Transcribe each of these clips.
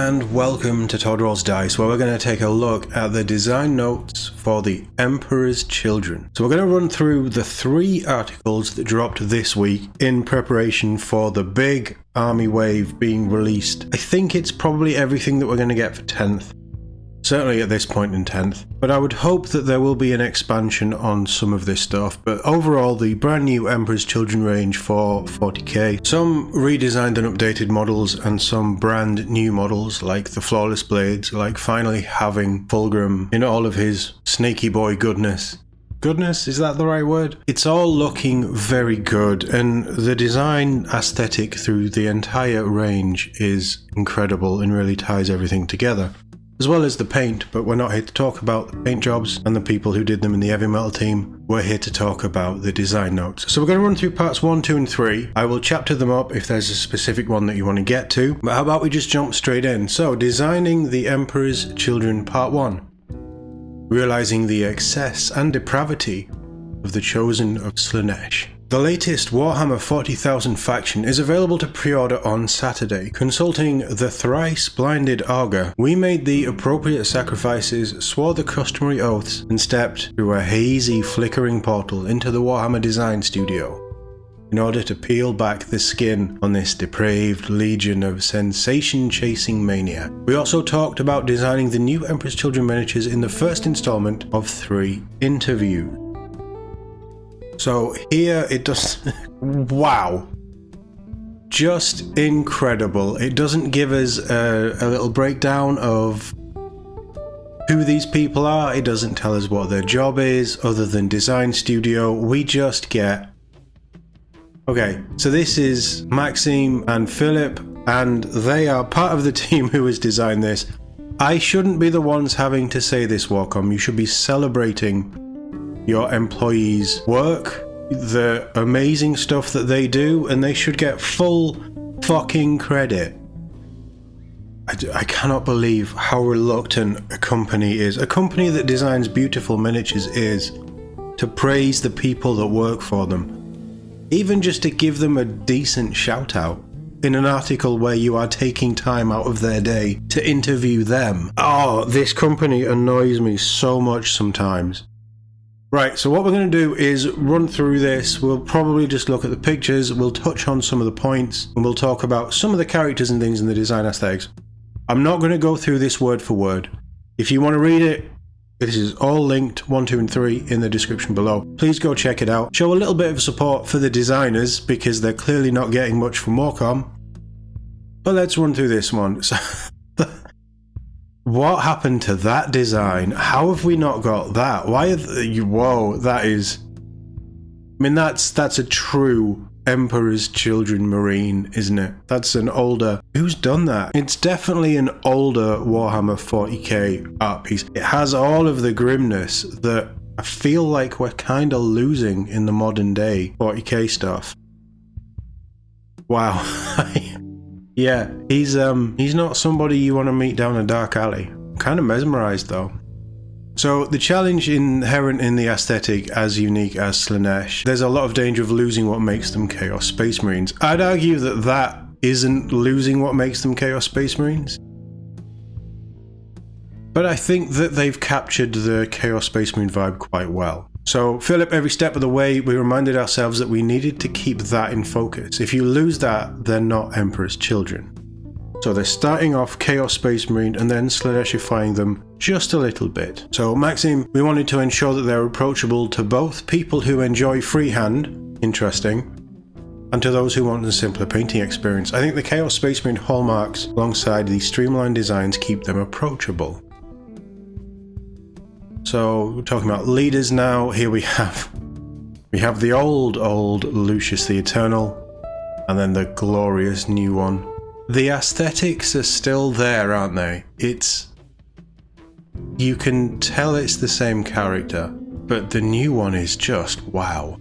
and welcome to Todd Rolls Dice, where we're going to take a look at the design notes for the Emperor's Children. So we're going to run through the 3 articles that dropped this week in preparation for the big army wave being released. I think it's probably everything that we're going to get for 10th. Certainly at this point in 10th, but I would hope that there will be an expansion on some of this stuff. But overall, the brand new Emperor's Children range for 40k, some redesigned and updated models and some brand new models like the Flawless Blades, like finally having Fulgrim in all of his snaky boy goodness. Goodness, is that the right word? It's all looking very good, and the design aesthetic through the entire range is incredible and really ties everything together. As well as the paint, but we're not here to talk about the paint jobs and the people who did them in the heavy metal team. We're here to talk about the design notes. So we're going to run through parts 1, 2 and 3. I will chapter them up if there's a specific one that you want to get to, but how about we just jump straight in. So, designing the Emperor's Children Part 1. Realizing the excess and depravity of the Chosen of Slaanesh. The latest Warhammer 40,000 faction is available to pre-order on Saturday. Consulting the thrice blinded Augur, we made the appropriate sacrifices, swore the customary oaths, and stepped through a hazy, flickering portal into the Warhammer Design Studio in order to peel back the skin on this depraved legion of sensation-chasing maniac. We also talked about designing the new Emperor's Children miniatures in the first installment of 3 interviews. So here it does, wow, just incredible. It doesn't give us a little breakdown of who these people are. It doesn't tell us what their job is other than Design Studio. We just get, okay, so this is Maxime and Filip, and they are part of the team who has designed this. I shouldn't be the ones having to say this, WarCom. You should be celebrating your employees' work, the amazing stuff that they do, and they should get full fucking credit. I cannot believe how reluctant a company is, a company that designs beautiful miniatures is, to praise the people that work for them. Even just to give them a decent shout out in an article where you are taking time out of their day to interview them. Oh, this company annoys me so much sometimes. Right, so what we're going to do is run through this. We'll probably just look at the pictures, we'll touch on some of the points, and we'll talk about some of the characters and things in the design aesthetics. I'm not going to go through this word for word. If you want to read it, this is all linked, 1, 2 and 3, in the description below. Please go check it out. Show a little bit of support for the designers, because they're clearly not getting much from WarCom. But let's run through this one. So what happened to that design? How have we not got that? Why are you? Whoa, that is. I mean, that's a true Emperor's Children Marine, isn't it? That's an older. Who's done that? It's definitely an older Warhammer 40k art piece. It has all of the grimness that I feel like we're kind of losing in the modern day 40k stuff. Wow. Yeah, he's not somebody you want to meet down a dark alley. I'm kind of mesmerized though. So the challenge inherent in the aesthetic as unique as Slaanesh, there's a lot of danger of losing what makes them Chaos Space Marines. I'd argue that that isn't losing what makes them Chaos Space Marines. But I think that they've captured the Chaos Space Marine vibe quite well. So, Filip, every step of the way, we reminded ourselves that we needed to keep that in focus. If you lose that, they're not Emperor's Children. So they're starting off Chaos Space Marine and then Slaaneshifying them just a little bit. So, Maxime, we wanted to ensure that they're approachable to both people who enjoy freehand, interesting, and to those who want a simpler painting experience. I think the Chaos Space Marine hallmarks alongside these streamlined designs keep them approachable. So, we're talking about leaders now. Here we have the old Lucius the Eternal, and then the glorious new one. The aesthetics are still there, aren't they? You can tell it's the same character, but the new one is just wow.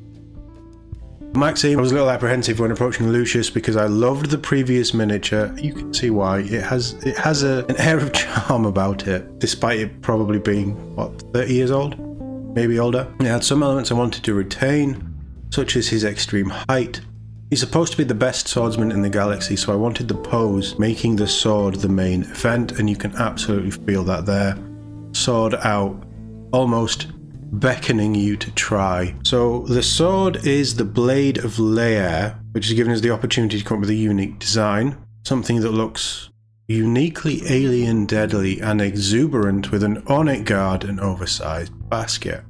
Maxime, I was a little apprehensive when approaching Lucius because I loved the previous miniature. You can see why. It has an air of charm about it, despite it probably being, 30 years old? Maybe older. It had some elements I wanted to retain, such as his extreme height, He's supposed to be the best swordsman in the galaxy, so I wanted the pose making the sword the main event, and you can absolutely feel that there. Sword out, almost beckoning you to try. So the sword is the Blade of Leia, which has given us the opportunity to come up with a unique design, something that looks uniquely alien, deadly, and exuberant with an ornate guard and oversized basket.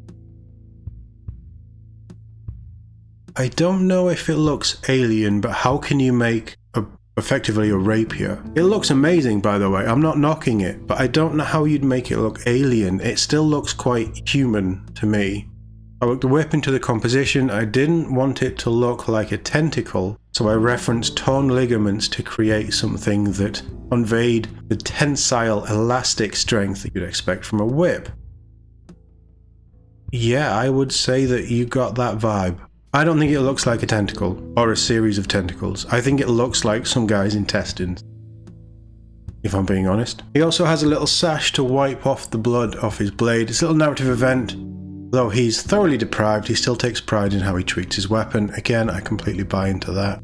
I don't know if it looks alien, but how can you make effectively a rapier? It looks amazing, by the way, I'm not knocking it, but I don't know how you'd make it look alien. It still looks quite human to me. I looked the whip into the composition. I didn't want it to look like a tentacle, so I referenced torn ligaments to create something that conveyed the tensile elastic strength that you'd expect from a whip. Yeah, I would say that you got that vibe. I don't think it looks like a tentacle, or a series of tentacles. I think it looks like some guy's intestines, if I'm being honest. He also has a little sash to wipe off the blood off his blade. It's a little narrative event. Though he's thoroughly deprived, he still takes pride in how he treats his weapon. Again, I completely buy into that.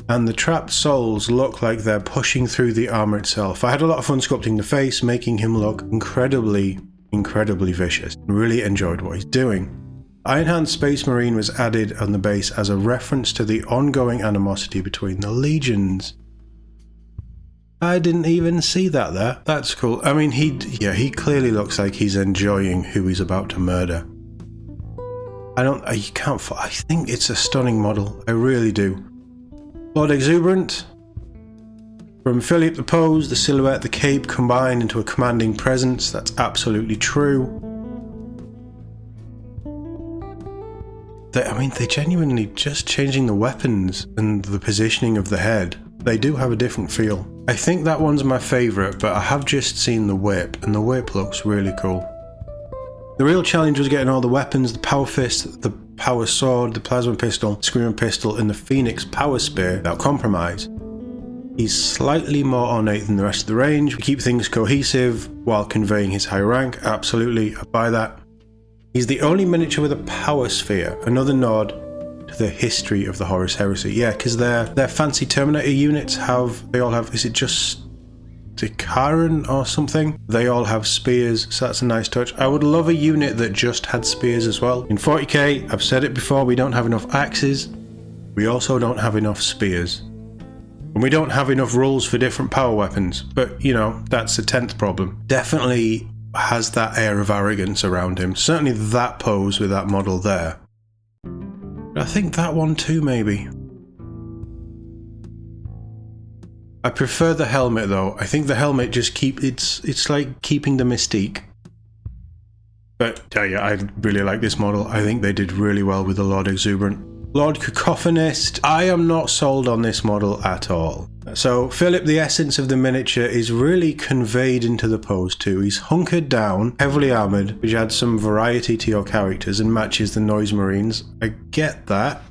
And the trapped souls look like they're pushing through the armor itself. I had a lot of fun sculpting the face, making him look incredibly vicious. Really enjoyed what he's doing. Ironhand Space Marine was added on the base as a reference to the ongoing animosity between the legions. I didn't even see that there. That's cool. I mean, he clearly looks like he's enjoying who he's about to murder. I think it's a stunning model. I really do. Lord Exuberant. From Filip, the pose, the silhouette, the cape combined into a commanding presence. That's absolutely true. They genuinely just changing the weapons and the positioning of the head. They do have a different feel. I think that one's my favourite, but I have just seen the whip, and the whip looks really cool. The real challenge was getting all the weapons: the power fist, the power sword, the plasma pistol, screamer pistol, and the phoenix power spear without compromise. He's slightly more ornate than the rest of the range. We keep things cohesive while conveying his high rank. Absolutely, I buy that. He's the only miniature with a power sphere, another nod to the history of the Horus Heresy. Yeah, because their fancy Terminator units they all have, is it just Dikaran or something? They all have spears, so that's a nice touch. I would love a unit that just had spears as well. In 40k, I've said it before, we don't have enough axes. We also don't have enough spears. And we don't have enough rules for different power weapons. But, you know, that's the 10th problem. Definitely has that air of arrogance around him. Certainly that pose with that model there. But I think that one too, maybe. I prefer the helmet though. I think the helmet just it's like keeping the mystique. But yeah, I really like this model. I think they did really well with the Lord Exuberant. Lord Kakophonist, I am not sold on this model at all. So Filip, the essence of the miniature, is really conveyed into the pose too. He's hunkered down, heavily armoured, which adds some variety to your characters and matches the Noise Marines. I get that.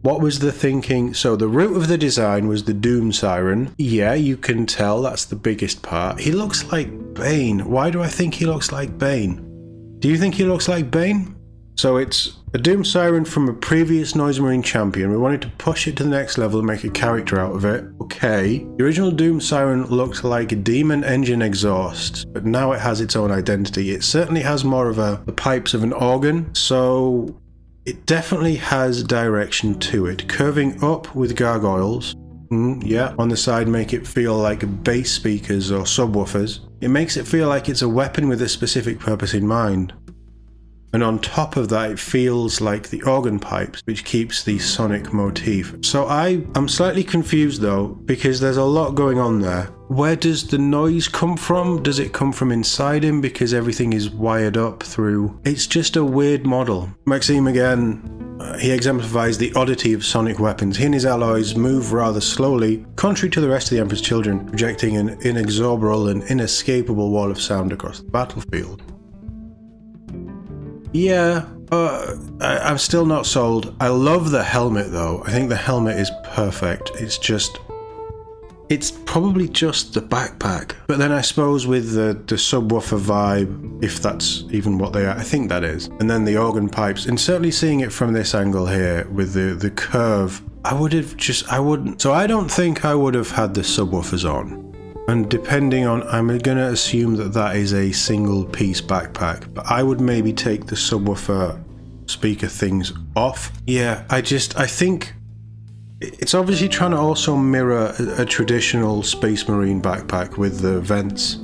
What was the thinking? So the root of the design was the Doom Siren. Yeah, you can tell that's the biggest part. He looks like Bane. Why do I think he looks like Bane? Do you think he looks like Bane? So it's a Doom Siren from a previous Noise Marine champion. We wanted to push it to the next level and make a character out of it. Okay. The original Doom Siren looked like a demon engine exhaust, but now it has its own identity. It certainly has more of the pipes of an organ, so it definitely has direction to it. Curving up with gargoyles. Yeah, on the side make it feel like bass speakers or subwoofers. It makes it feel like it's a weapon with a specific purpose in mind. And on top of that, it feels like the organ pipes, which keeps the sonic motif. So I'm slightly confused though, because there's a lot going on there. Where does the noise come from? Does it come from inside him because everything is wired up through? It's just a weird model. Maxime again, he exemplifies the oddity of sonic weapons. He and his alloys move rather slowly, contrary to the rest of the Emperor's Children, projecting an inexorable and inescapable wall of sound across the battlefield. Yeah, I'm still not sold. I love the helmet though. I think the helmet is perfect. It's just it's probably just the backpack. But then I suppose with the subwoofer vibe, if that's even what they are, I think that is. And then the organ pipes, and certainly seeing it from this angle here with the curve, so I don't think I would have had the subwoofers on. And depending on, I'm going to assume that is a single piece backpack, but I would maybe take the subwoofer speaker things off. Yeah, I think it's obviously trying to also mirror a traditional Space Marine backpack with the vents,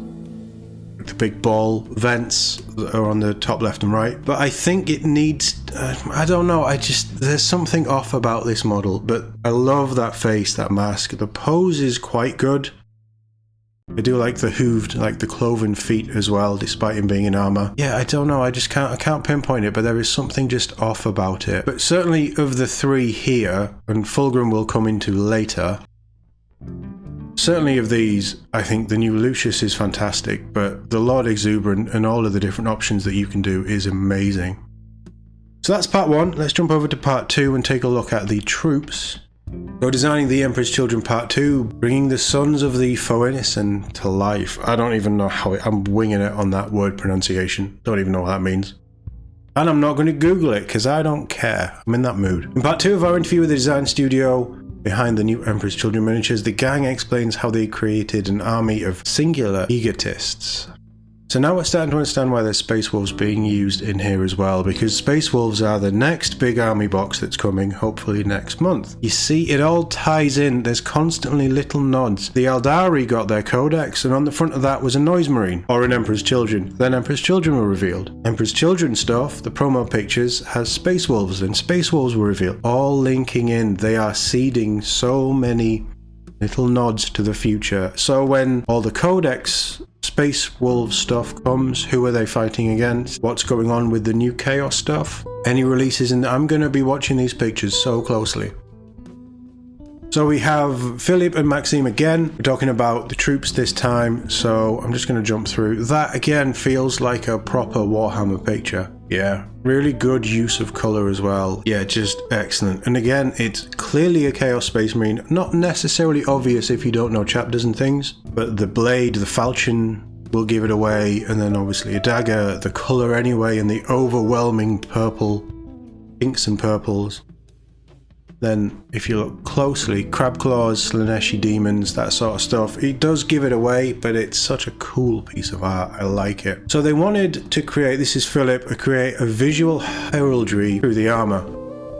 the big ball vents that are on the top left and right. But I think it needs, I don't know, there's something off about this model, but I love that face, that mask. The pose is quite good. I do like the hooved, like the cloven feet as well, despite him being in armor. Yeah, I don't know, I can't pinpoint it, but there is something just off about it. But certainly of the three here, and Fulgrim will come into later, certainly of these, I think the new Lucius is fantastic, but the Lord Exuberant and all of the different options that you can do is amazing. So that's part one. Let's jump over to part two and take a look at the troops. So designing the Emperor's Children Part 2, bringing the Sons of the Foenison to life. I don't even know I'm winging it on that word pronunciation. Don't even know what that means. And I'm not going to Google it because I don't care. I'm in that mood. In part 2 of our interview with the design studio behind the new Emperor's Children miniatures, the gang explains how they created an army of singular egotists. So now we're starting to understand why there's Space Wolves being used in here as well, because Space Wolves are the next big army box that's coming, hopefully next month. You see, it all ties in, there's constantly little nods. The Eldari got their codex, and on the front of that was a Noise Marine, or an Emperor's Children. Then Emperor's Children were revealed. Emperor's Children stuff, the promo pictures, has Space Wolves, and Space Wolves were revealed. All linking in, they are seeding so many little nods to the future. So when all the codex Space Wolves stuff comes, who are they fighting against? What's going on with the new Chaos stuff? Any releases? And I'm going to be watching these pictures so closely. So we have Filip and Maxime again. We're talking about the troops this time, so I'm just going to jump through. That again feels like a proper Warhammer picture. Yeah, really good use of colour as well. Yeah, just excellent. And again, it's clearly a Chaos Space Marine. Not necessarily obvious if you don't know chapters and things, but the blade, the falchion will give it away, and then obviously a dagger, the colour anyway, and the overwhelming purple, pinks and purples. Then, if you look closely, crab claws, Slaneshi demons, that sort of stuff. It does give it away, but it's such a cool piece of art. I like it. So they wanted to create, this is Filip, create a visual heraldry through the armor,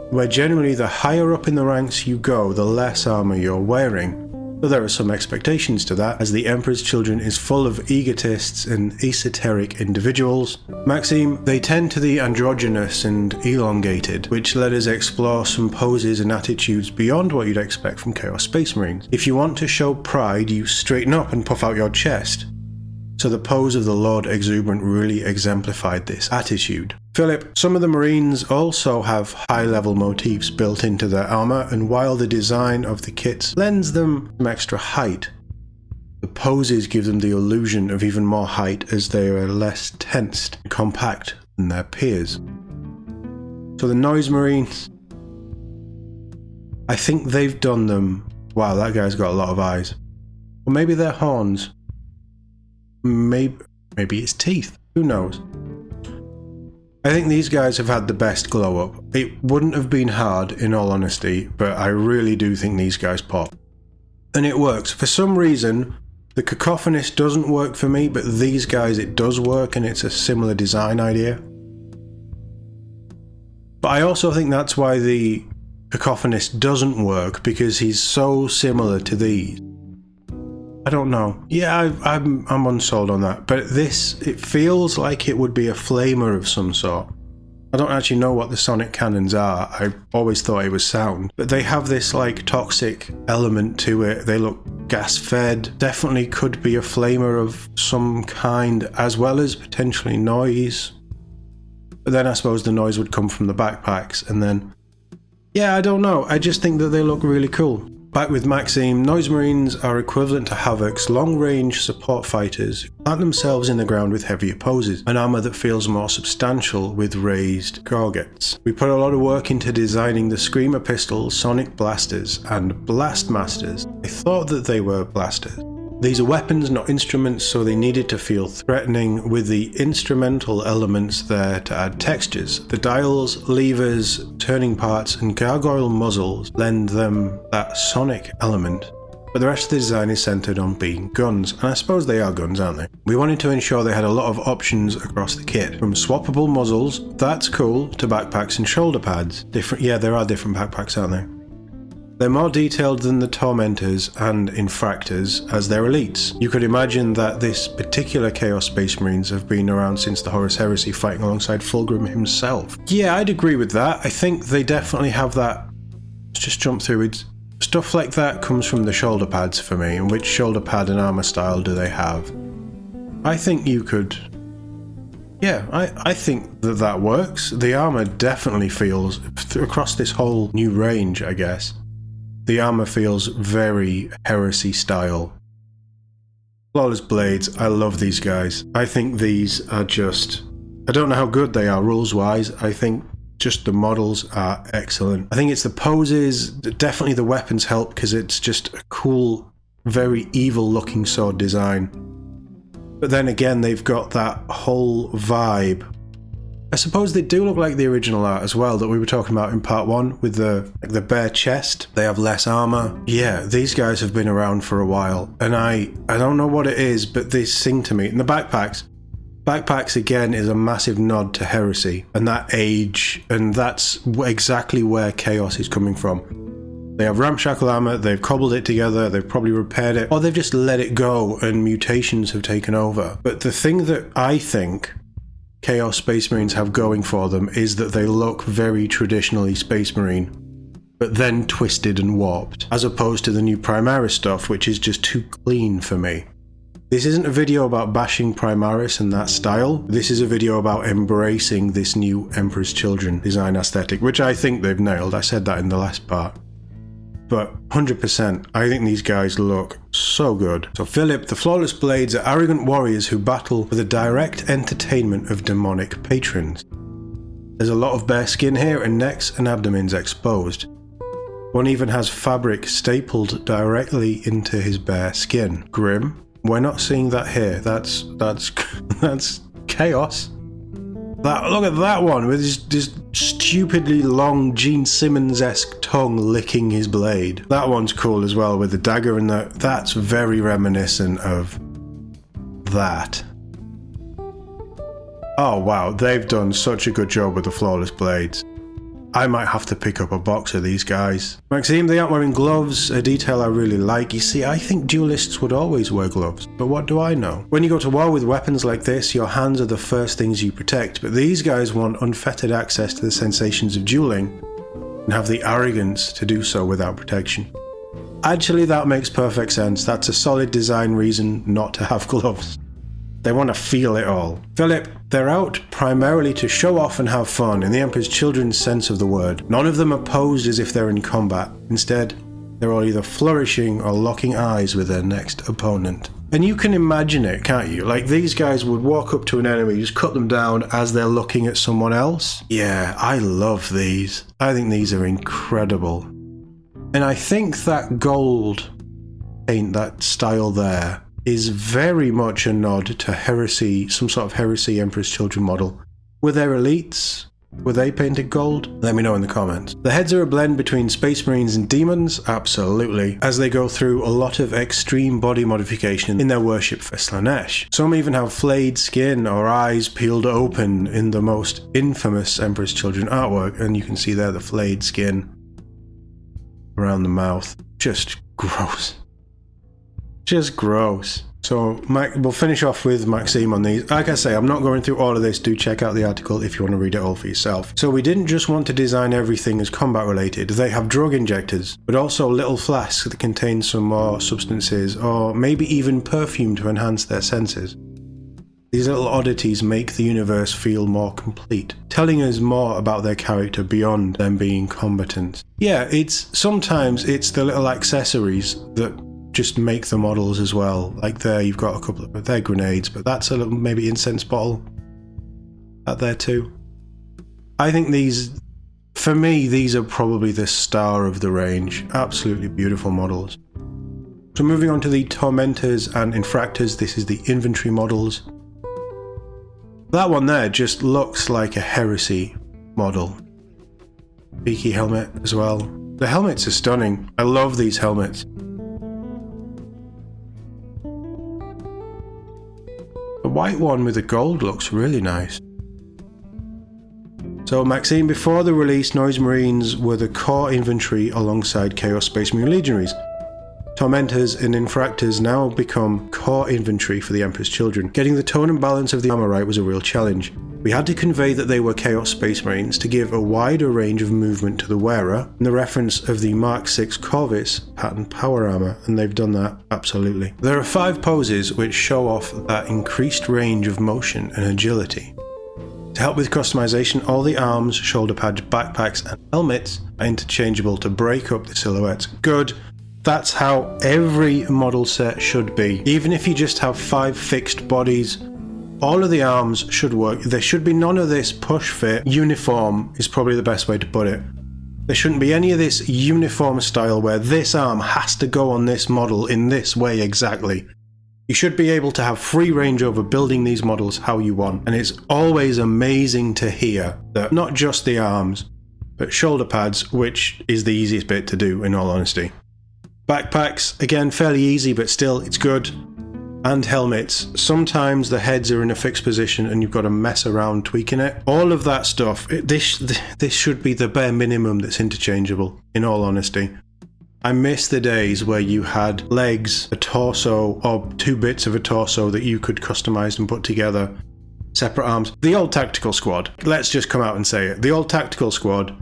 where generally the higher up in the ranks you go, the less armor you're wearing. But there are some expectations to that, as the Emperor's Children is full of egotists and esoteric individuals. Maxime, they tend to the androgynous and elongated, which let us explore some poses and attitudes beyond what you'd expect from Chaos Space Marines. If you want to show pride, you straighten up and puff out your chest. So the pose of the Lord Exuberant really exemplified this attitude. Filip, some of the Marines also have high-level motifs built into their armor, and while the design of the kits lends them some extra height, the poses give them the illusion of even more height as they are less tensed and compact than their peers. So the Noise Marines, I think they've done them. Wow, that guy's got a lot of eyes. Or maybe they're horns. Maybe it's teeth. Who knows? I think these guys have had the best glow up. It wouldn't have been hard, in all honesty, but I really do think these guys pop. And it works. For some reason, the Kakophonist doesn't work for me, but these guys it does work, and it's a similar design idea. But I also think that's why the Kakophonist doesn't work, because he's so similar to these. I don't know. Yeah, I'm unsold on that. But this, it feels like it would be a flamer of some sort. I don't actually know what the sonic cannons are. I always thought it was sound. But they have this like toxic element to it. They look gas fed. Definitely could be a flamer of some kind, as well as potentially noise. But then I suppose the noise would come from the backpacks, and then... yeah, I don't know. I just think that they look really cool. Back with Maxime, Noise Marines are equivalent to Havoc's long-range support fighters who plant themselves in the ground with heavier poses, an armour that feels more substantial with raised gorgets. We put a lot of work into designing the Screamer pistols, Sonic Blasters, and Blastmasters. I thought that they were blasters. These are weapons, not instruments, so they needed to feel threatening, with the instrumental elements there to add textures. The dials, levers, turning parts, and gargoyle muzzles lend them that sonic element, but the rest of the design is centered on being guns, and I suppose they are guns, aren't they? We wanted to ensure they had a lot of options across the kit, from swappable muzzles, that's cool, to backpacks and shoulder pads. Yeah, there are different backpacks, aren't there? They're more detailed than the Tormentors and Infractors, as they're elites. You could imagine that this particular Chaos Space Marines have been around since the Horus Heresy, fighting alongside Fulgrim himself. Yeah, I'd agree with that. I think they definitely have that. Let's just jump through it. Stuff like that comes from the shoulder pads for me, and which shoulder pad and armor style do they have? I think you could... Yeah, I think that works. The armor definitely feels, across this whole new range, I guess, the armor feels very Heresy style. Flawless Blades, I love these guys. I think these are just... I don't know how good they are rules-wise. I think just the models are excellent. I think it's the poses, definitely the weapons help because it's just a cool, very evil-looking sword design. But then again, they've got that whole vibe. I suppose they do look like the original art as well that we were talking about in part 1 with the bare chest. They have less armor. Yeah, these guys have been around for a while, and I don't know what it is, but they sing to me. And the backpacks again is a massive nod to Heresy and that age, and that's exactly where Chaos is coming from. They have ramshackle armor, they've cobbled it together, they've probably repaired it, or they've just let it go and mutations have taken over. But the thing that I think Chaos Space Marines have going for them is that they look very traditionally Space Marine, but then twisted and warped, as opposed to the new Primaris stuff, which is just too clean for me. This isn't a video about bashing Primaris and that style, this is a video about embracing this new Emperor's Children design aesthetic, which I think they've nailed. I said that in the last part. But 100%, I think these guys look so good. So Filip, the Flawless Blades are arrogant warriors who battle for the direct entertainment of demonic patrons. There's a lot of bare skin here and necks and abdomens exposed. One even has fabric stapled directly into his bare skin. Grim, we're not seeing that here. That's chaos. Look at that one with his stupidly long Gene Simmons-esque tongue licking his blade. That one's cool as well with the dagger and that's very reminiscent of that. Oh wow, they've done such a good job with the Flawless Blades. I might have to pick up a box of these guys. Maxime, they aren't wearing gloves, a detail I really like. You see, I think duelists would always wear gloves, but what do I know? When you go to war with weapons like this, your hands are the first things you protect, but these guys want unfettered access to the sensations of dueling and have the arrogance to do so without protection. Actually, that makes perfect sense. That's a solid design reason not to have gloves. They want to feel it all. Filip, they're out primarily to show off and have fun in the Emperor's Children's sense of the word. None of them are posed as if they're in combat. Instead, they're all either flourishing or locking eyes with their next opponent. And you can imagine it, can't you? Like these guys would walk up to an enemy, just cut them down as they're looking at someone else. Yeah, I love these. I think these are incredible. And I think that gold paint, that style there, is very much a nod to Heresy, some sort of Heresy Emperor's Children model. Were there elites? Were they painted gold? Let me know in the comments. The heads are a blend between Space Marines and demons, absolutely, as they go through a lot of extreme body modification in their worship for Slanesh. Some even have flayed skin or eyes peeled open in the most infamous Emperor's Children artwork, and you can see there the flayed skin around the mouth. Just gross. Just gross. So we'll finish off with Maxime on these. Like I say, I'm not going through all of this. Do check out the article if you want to read it all for yourself. So we didn't just want to design everything as combat related. They have drug injectors, but also little flasks that contain some more substances or maybe even perfume to enhance their senses. These little oddities make the universe feel more complete, telling us more about their character beyond them being combatants. Yeah, sometimes it's the little accessories that just make the models as well. Like there you've got a couple of they're grenades, but that's a little maybe incense bottle out there too. I think for me, these are probably the star of the range. Absolutely beautiful models. So moving on to the Tormentors and Infractors, this is the infantry models. That one there just looks like a heresy model. Beaky helmet as well. The helmets are stunning. I love these helmets. The white one with the gold looks really nice. So Maxime, before the release, Noise Marines were the core infantry alongside Chaos Space Marine Legionaries. Tormentors and Infractors now become core infantry for the Emperor's Children. Getting the tone and balance of the armor right was a real challenge. We had to convey that they were Chaos Space Marines to give a wider range of movement to the wearer, and the reference of the Mark VI Corvus pattern power armor, and they've done that absolutely. There are 5 poses which show off that increased range of motion and agility. To help with customization, all the arms, shoulder pads, backpacks and helmets are interchangeable to break up the silhouettes. Good. That's how every model set should be. Even if you just have 5 fixed bodies, all of the arms should work. There should be none of this push fit. Uniform is probably the best way to put it. There shouldn't be any of this uniform style where this arm has to go on this model in this way exactly. You should be able to have free range over building these models how you want, and it's always amazing to hear that not just the arms, but shoulder pads, which is the easiest bit to do in all honesty. Backpacks, again fairly easy, but still it's good. And helmets, sometimes the heads are in a fixed position and you've got to mess around tweaking it. All of that stuff, this should be the bare minimum that's interchangeable, in all honesty. I miss the days where you had legs, a torso, or 2 bits of a torso that you could customize and put together. Separate arms. The old Tactical Squad, let's just come out and say it. The old Tactical Squad,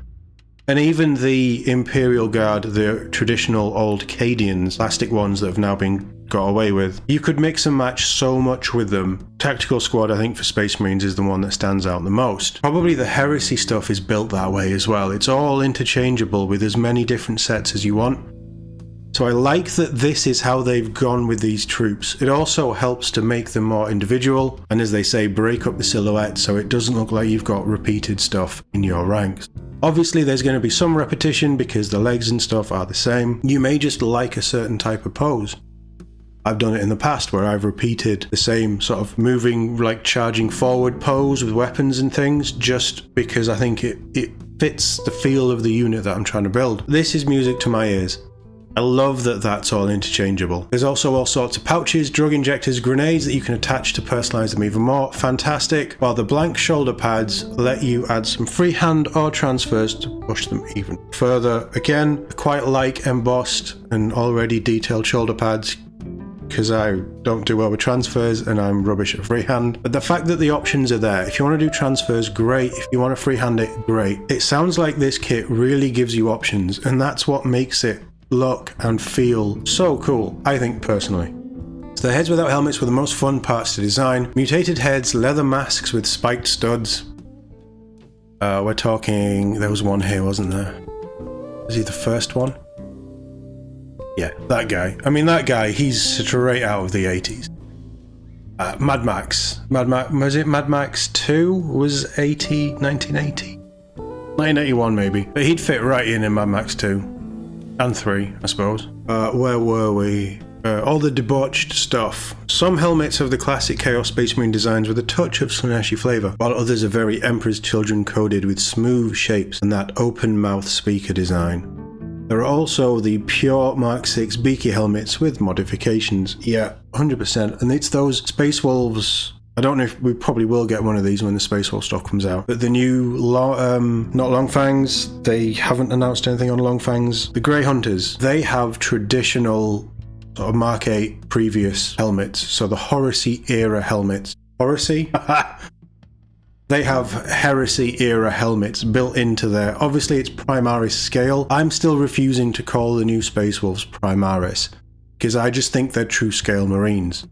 and even the Imperial Guard, the traditional old Cadians, plastic ones that have now been got away with. You could mix and match so much with them. Tactical Squad, I think for Space Marines, is the one that stands out the most. Probably the Heresy stuff is built that way as well. It's all interchangeable with as many different sets as you want. So I like that this is how they've gone with these troops. It also helps to make them more individual, and as they say, break up the silhouette so it doesn't look like you've got repeated stuff in your ranks. Obviously there's going to be some repetition because the legs and stuff are the same. You may just like a certain type of pose. I've done it in the past where I've repeated the same sort of moving, like charging forward pose with weapons and things, just because I think it fits the feel of the unit that I'm trying to build. This is music to my ears. I love that that's all interchangeable. There's also all sorts of pouches, drug injectors, grenades that you can attach to personalize them even more. Fantastic. While the blank shoulder pads let you add some freehand or transfers to push them even further. Again, I quite like embossed and already detailed shoulder pads, because I don't do well with transfers and I'm rubbish at freehand. But the fact that the options are there, if you want to do transfers, great. If you want to freehand it, great. It sounds like this kit really gives you options, and that's what makes it look and feel so cool, I think personally. So the heads without helmets were the most fun parts to design. Mutated heads, leather masks with spiked studs. We're talking, there was one here, wasn't there? Was he the first one? Yeah, that guy. I mean, that guy, he's straight out of the 80s. Mad Max. Was it Mad Max 2? Was 1980? 1981 maybe. But he'd fit right in Mad Max 2. And 3, I suppose. Where were we? All the debauched stuff. Some helmets have the classic Chaos Space Marine designs with a touch of Slaaneshi flavour, while others are very Emperor's Children coded with smooth shapes and that open mouth speaker design. There are also the pure Mark VI beaky helmets with modifications. Yeah, 100%. And it's those Space Wolves. I don't know if we probably will get one of these when the Space Wolf stuff comes out. But the new, not Longfangs, they haven't announced anything on Longfangs. The Grey Hunters, they have traditional sort of Mark VIII previous helmets. So the Heresy era helmets. Heresy? They have Heresy era helmets built into there. Obviously it's Primaris scale. I'm still refusing to call the new Space Wolves Primaris, because I just think they're true scale Marines.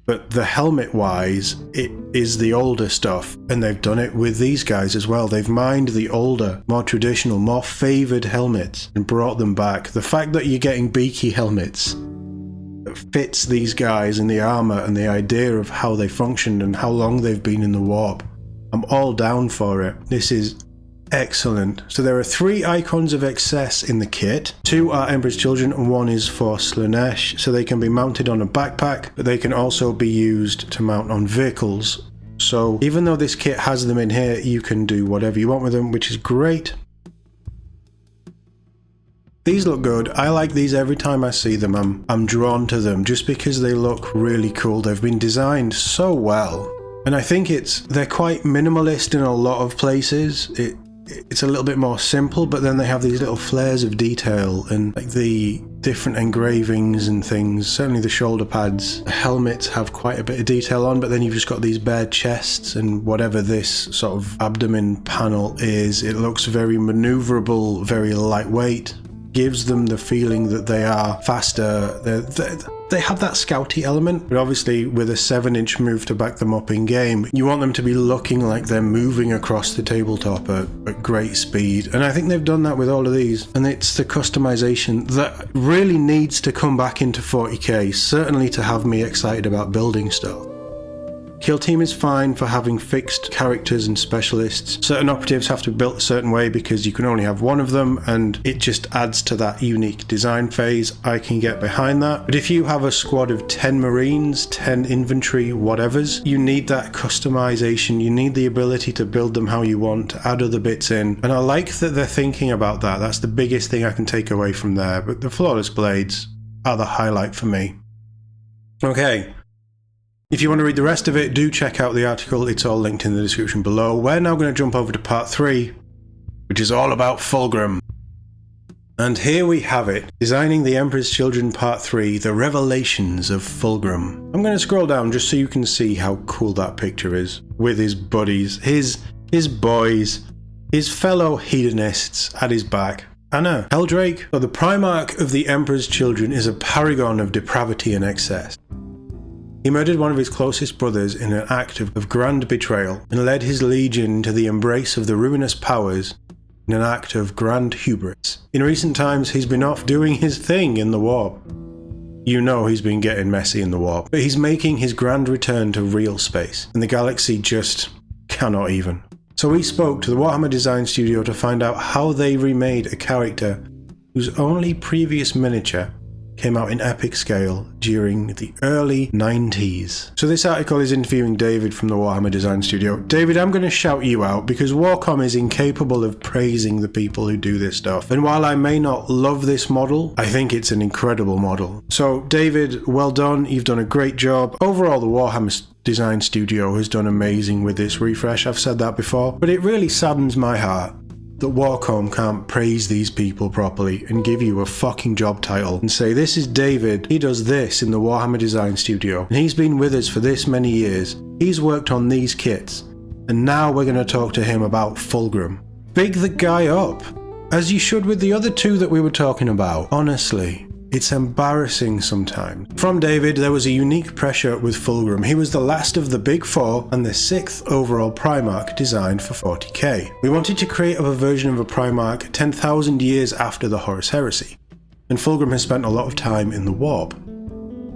But the helmet-wise, it is the older stuff, and they've done it with these guys as well. They've mined the older, more traditional, more favoured helmets and brought them back. The fact that you're getting beaky helmets that fits these guys and the armour and the idea of how they functioned and how long they've been in the warp, I'm all down for it. This is excellent. So there are 3 icons of excess in the kit. 2 are Emperor's Children and 1 is for Slaanesh. So they can be mounted on a backpack, but they can also be used to mount on vehicles. So even though this kit has them in here, you can do whatever you want with them, which is great. These look good. I like these every time I see them. I'm drawn to them just because they look really cool. They've been designed so well. And I think they're quite minimalist in a lot of places. It's a little bit more simple, but then they have these little flares of detail and like the different engravings and things. Certainly the shoulder pads. The helmets have quite a bit of detail on, but then you've just got these bare chests and whatever this sort of abdomen panel is. It looks very maneuverable, very lightweight. Gives them the feeling that they are faster. They have that scouty element, but obviously with a 7-inch move to back them up in game, you want them to be looking like they're moving across the tabletop at great speed. And I think they've done that with all of these. And it's the customization that really needs to come back into 40k, certainly to have me excited about building stuff. Kill Team is fine for having fixed characters and specialists. Certain operatives have to be built a certain way because you can only have one of them, and it just adds to that unique design phase. I can get behind that. But if you have a squad of 10 Marines, 10 infantry, whatevers, you need that customization. You need the ability to build them how you want, to add other bits in. And I like that they're thinking about that. That's the biggest thing I can take away from there. But the flawless blades are the highlight for me. Okay. If you want to read the rest of it, do check out the article. It's all linked in the description below. We're now going to jump over to part 3, which is all about Fulgrim. And here we have it. Designing the Emperor's Children Part 3, The Revelations of Fulgrim. I'm going to scroll down just so you can see how cool that picture is. With his buddies, his boys, his fellow hedonists at his back. Anna, Heldrake, the Primarch of the Emperor's Children is a paragon of depravity and excess. He murdered one of his closest brothers in an act of grand betrayal and led his legion into the embrace of the ruinous powers in an act of grand hubris. In recent times, he's been off doing his thing in the warp. You know he's been getting messy in the warp, but he's making his grand return to real space, and the galaxy just cannot even. So we spoke to the Warhammer Design Studio to find out how they remade a character whose only previous miniature came out in epic scale during the early 90s. So this article is interviewing David from the Warhammer Design Studio. David, I'm going to shout you out because WarCom is incapable of praising the people who do this stuff. And while I may not love this model, I think it's an incredible model. So David, well done. You've done a great job. Overall, the Warhammer Design Studio has done amazing with this refresh. I've said that before, but it really saddens my heart that WarCom can't praise these people properly and give you a fucking job title and say, this is David, he does this in the Warhammer Design Studio, and he's been with us for this many years, he's worked on these kits, and now we're going to talk to him about Fulgrim. Big the guy up, as you should with the other 2 that we were talking about. Honestly, it's embarrassing sometimes. From David, there was a unique pressure with Fulgrim. He was the last of the big 4 and the 6th overall Primarch designed for 40k. We wanted to create a version of a Primarch 10,000 years after the Horus Heresy, and Fulgrim has spent a lot of time in the warp.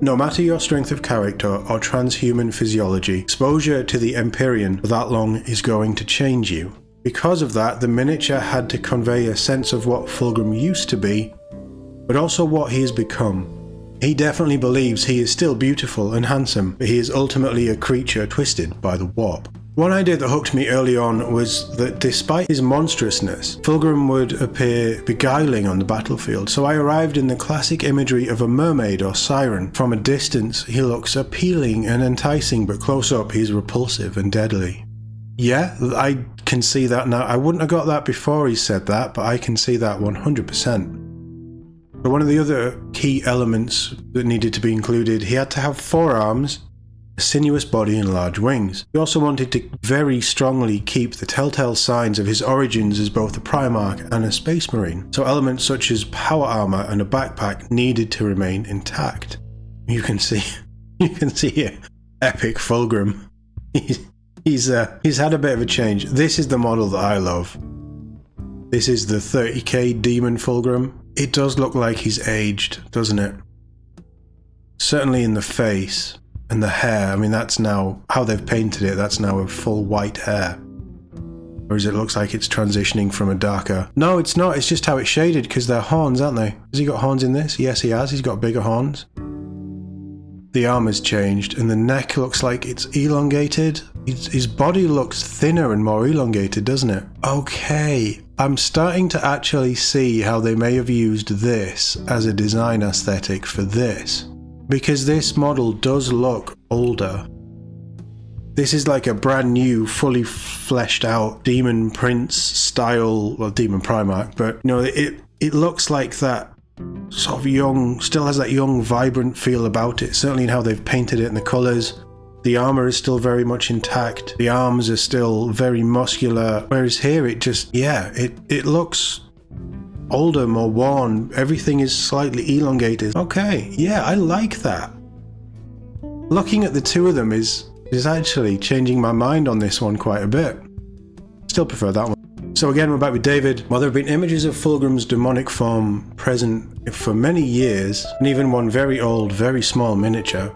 No matter your strength of character or transhuman physiology, exposure to the Empyrean for that long is going to change you. Because of that, the miniature had to convey a sense of what Fulgrim used to be, but also what he has become. He definitely believes he is still beautiful and handsome, but he is ultimately a creature twisted by the warp. One idea that hooked me early on was that despite his monstrousness, Fulgrim would appear beguiling on the battlefield, so I arrived in the classic imagery of a mermaid or siren. From a distance, he looks appealing and enticing, but close up he's repulsive and deadly. Yeah, I can see that now. I wouldn't have got that before he said that, but I can see that 100%. But one of the other key elements that needed to be included, he had to have 4 arms, a sinuous body and large wings. He also wanted to very strongly keep the telltale signs of his origins as both a Primarch and a Space Marine, so elements such as power armor and a backpack needed to remain intact. You can see here, epic Fulgrim. He's had a bit of a change. This is the model that I love. This is the 30k Demon Fulgrim. It does look like he's aged, doesn't it? Certainly in the face and the hair. I mean, that's now how they've painted it. That's now a full white hair. Whereas it looks like it's transitioning from a darker... No, it's not. It's just how it's shaded because they're horns, aren't they? Has he got horns in this? Yes, he has. He's got bigger horns. The armor's changed and the neck looks like it's elongated. His body looks thinner and more elongated, doesn't it? Okay, I'm starting to actually see how they may have used this as a design aesthetic for this. Because this model does look older. This is like a brand new, fully fleshed out Demon Prince style, well, Demon Primarch, but you know, it looks like that sort of young, still has that young, vibrant feel about it, certainly in how they've painted it and the colours. The armour is still very much intact, the arms are still very muscular, whereas here it just, yeah, it looks older, more worn, everything is slightly elongated. Okay, yeah, I like that. Looking at the two of them is actually changing my mind on this one quite a bit. Still prefer that one. So again, we're back with David. While there have been images of Fulgrim's demonic form present for many years, and even one very old, very small miniature,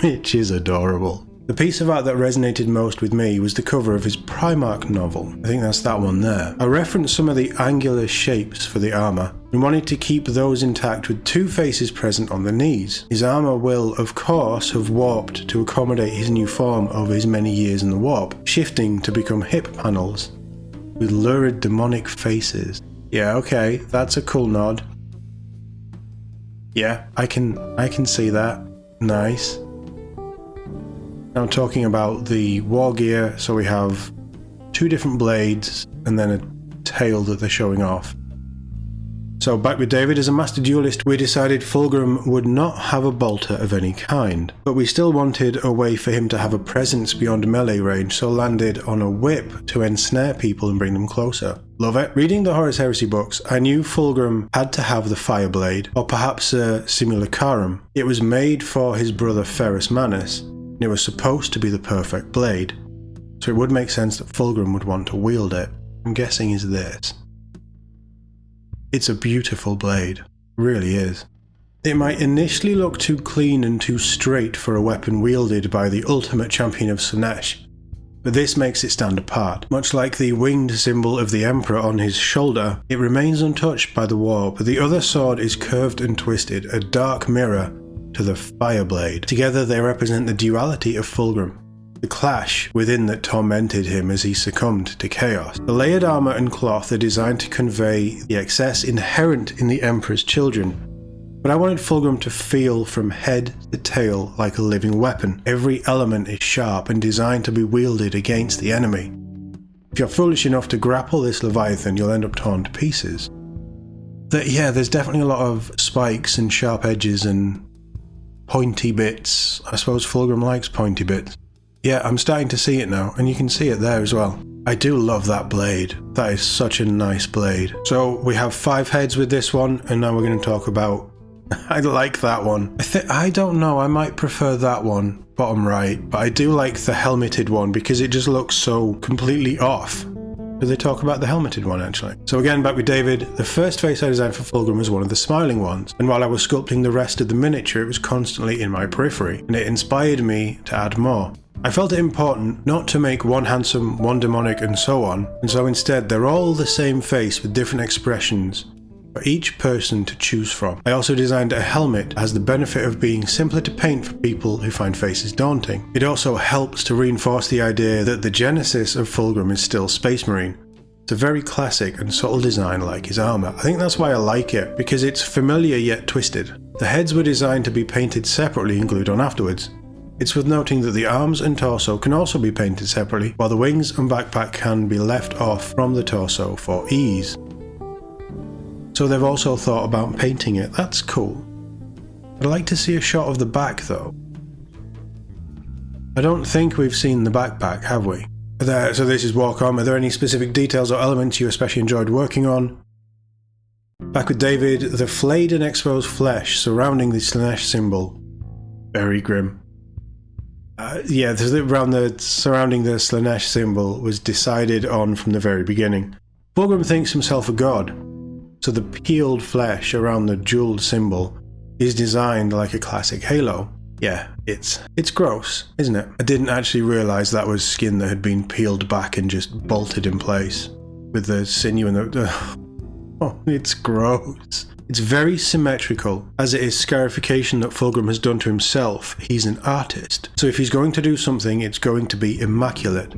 which is adorable. The piece of art that resonated most with me was the cover of his Primarch novel. I think that's that one there. I referenced some of the angular shapes for the armour, and wanted to keep those intact with two faces present on the knees. His armour will, of course, have warped to accommodate his new form over his many years in the warp, shifting to become hip panels with lurid demonic faces. Yeah, okay, that's a cool nod. Yeah, I can see that. Nice. Now talking about the war gear, so we have two different blades and then a tail that they're showing off. So back with David. As a master duelist, we decided Fulgrim would not have a bolter of any kind, but we still wanted a way for him to have a presence beyond melee range, so landed on a whip to ensnare people and bring them closer. Love it. Reading the Horus Heresy books, I knew Fulgrim had to have the Fireblade, or perhaps a Simulacrum. It was made for his brother Ferrus Manus, and it was supposed to be the perfect blade, so it would make sense that Fulgrim would want to wield it. I'm guessing is this. It's a beautiful blade, really is. It might initially look too clean and too straight for a weapon wielded by the ultimate champion of Slaanesh, but this makes it stand apart. Much like the winged symbol of the Emperor on his shoulder, it remains untouched by the war, but the other sword is curved and twisted, a dark mirror to the Fireblade. Together they represent the duality of Fulgrim, the clash within that tormented him as he succumbed to chaos. The layered armour and cloth are designed to convey the excess inherent in the Emperor's children, but I wanted Fulgrim to feel from head to tail like a living weapon. Every element is sharp and designed to be wielded against the enemy. If you're foolish enough to grapple this Leviathan, you'll end up torn to pieces. There's definitely a lot of spikes and sharp edges and pointy bits. I suppose Fulgrim likes pointy bits. Yeah, I'm starting to see it now, and you can see it there as well. I do love that blade. That is such a nice blade. So we have 5 heads with this one, and now we're going to talk about... I like that one. I don't know, I might prefer that one, bottom right, but I do like the helmeted one because it just looks so completely off. Do they talk about the helmeted one actually? So again, back with David, the first face I designed for Fulgrim was one of the smiling ones, and while I was sculpting the rest of the miniature, it was constantly in my periphery, and it inspired me to add more. I felt it important not to make one handsome, one demonic, and so on, and so instead they're all the same face with different expressions for each person to choose from. I also designed a helmet that has the benefit of being simpler to paint for people who find faces daunting. It also helps to reinforce the idea that the genesis of Fulgrim is still Space Marine. It's a very classic and subtle design like his armour. I think that's why I like it, because it's familiar yet twisted. The heads were designed to be painted separately and glued on afterwards. It's worth noting that the arms and torso can also be painted separately, while the wings and backpack can be left off from the torso for ease. So they've also thought about painting it. That's cool. I'd like to see a shot of the back though. I don't think we've seen the backpack, have we? So this is WarCom. Are there any specific details or elements you especially enjoyed working on? Back with David, the flayed and exposed flesh surrounding the Slaanesh symbol. Very grim. Yeah, surrounding the Slanesh symbol was decided on from the very beginning. Fulgrim thinks himself a god, so the peeled flesh around the jeweled symbol is designed like a classic Halo. Yeah, it's gross, isn't it? I didn't actually realise that was skin that had been peeled back and just bolted in place with the sinew and the... Oh, it's gross. It's very symmetrical, as it is scarification that Fulgrim has done to himself. He's an artist, so if he's going to do something, it's going to be immaculate.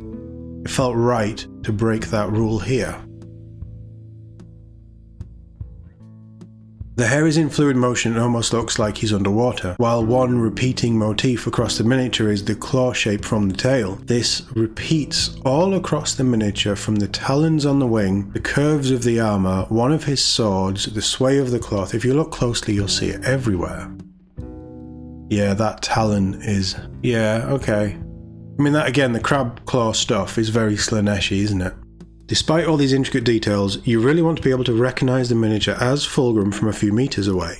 It felt right to break that rule here. The hair is in fluid motion and almost looks like he's underwater, while one repeating motif across the miniature is the claw shape from the tail. This repeats all across the miniature, from the talons on the wing, the curves of the armour, one of his swords, the sway of the cloth. If you look closely, you'll see it everywhere. Yeah, that talon is... yeah, okay. I mean, that again, the crab claw stuff is very Slaneshi, isn't it? Despite all these intricate details, you really want to be able to recognise the miniature as Fulgrim from a few metres away.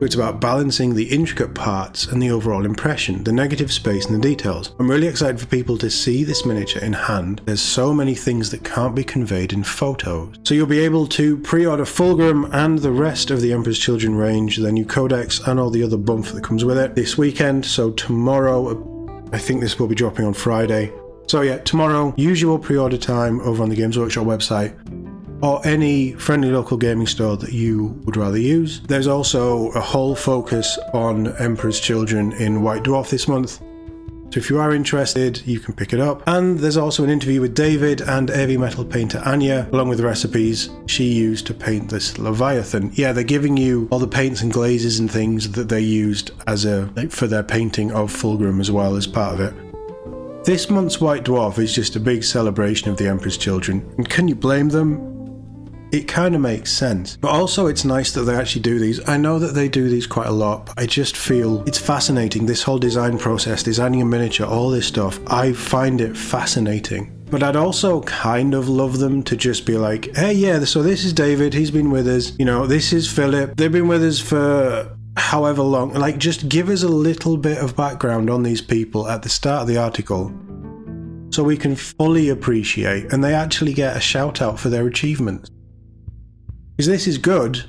It's about balancing the intricate parts and the overall impression, the negative space and the details. I'm really excited for people to see this miniature in hand. There's so many things that can't be conveyed in photos. So you'll be able to pre-order Fulgrim and the rest of the Emperor's Children range, their new codex and all the other bump that comes with it this weekend. So tomorrow, I think this will be dropping on Friday. So yeah, tomorrow, usual pre-order time over on the Games Workshop website, or any friendly local gaming store that you would rather use. There's also a whole focus on Emperor's Children in White Dwarf this month, so if you are interested, you can pick it up. And there's also an interview with David and heavy metal painter Anya, along with the recipes she used to paint this Leviathan. Yeah, they're giving you all the paints and glazes and things that they used as for their painting of Fulgrim as well as part of it. This month's White Dwarf is just a big celebration of the Emperor's Children, and can you blame them? It kind of makes sense. But also it's nice that they actually do these. I know that they do these quite a lot, but I just feel it's fascinating, this whole design process, designing a miniature, all this stuff. I find it fascinating. But I'd also kind of love them to just be like, hey yeah, so this is David, he's been with us, you know, this is Filip, they've been with us for however long. Like, just give us a little bit of background on these people at the start of the article so we can fully appreciate and they actually get a shout out for their achievements. Because this is good,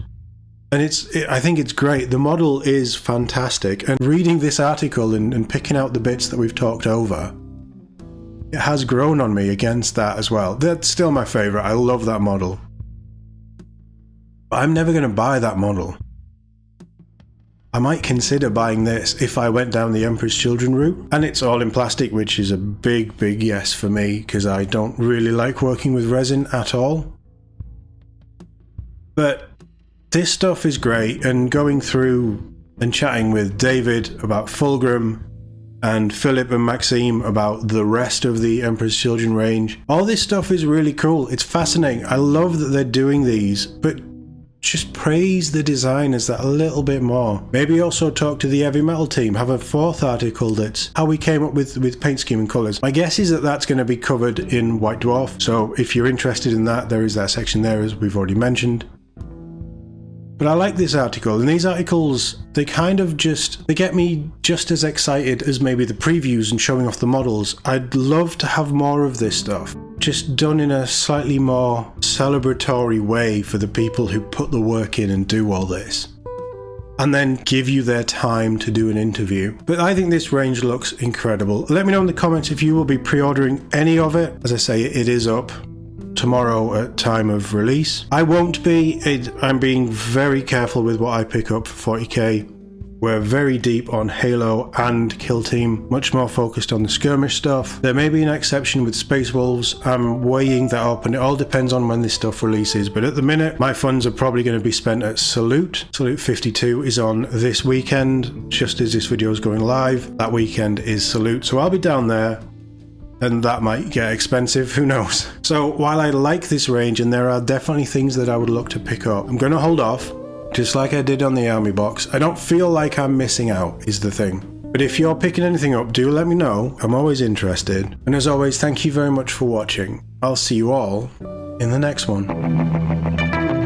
and I think it's great. The model is fantastic, and reading this article and picking out the bits that we've talked over, it has grown on me against that as well. That's still my favourite. I love that model. But I'm never going to buy that model. I might consider buying this if I went down the Emperor's Children route, and it's all in plastic, which is a big yes for me because I don't really like working with resin at all. But this stuff is great, and going through and chatting with David about Fulgrim and Filip and Maxime about the rest of the Emperor's Children range, all this stuff is really cool. It's fascinating. I love that they're doing these, but just praise the designers that a little bit more. Maybe also talk to the heavy metal team, have a fourth article that's how we came up with paint scheme and colours. My guess is that that's going to be covered in White Dwarf, so if you're interested in that, there is that section there as we've already mentioned. But I like this article, and these articles, they get me just as excited as maybe the previews and showing off the models. I'd love to have more of this stuff, just done in a slightly more celebratory way for the people who put the work in and do all this. And then give you their time to do an interview. But I think this range looks incredible. Let me know in the comments if you will be pre-ordering any of it. As I say, it is up tomorrow at time of release. I won't be. I'm being very careful with what I pick up for 40k. We're very deep on Halo and Kill Team, much more focused on the skirmish stuff. There may be an exception with Space Wolves. I'm weighing that up, and it all depends on when this stuff releases. But at the minute, my funds are probably going to be spent at Salute. Salute 52 is on this weekend, just as this video is going live. That weekend is Salute, so I'll be down there. And that might get expensive, who knows. So while I like this range, and there are definitely things that I would look to pick up, I'm going to hold off, just like I did on the army box. I don't feel like I'm missing out, is the thing. But if you're picking anything up, do let me know. I'm always interested. And as always, thank you very much for watching. I'll see you all in the next one.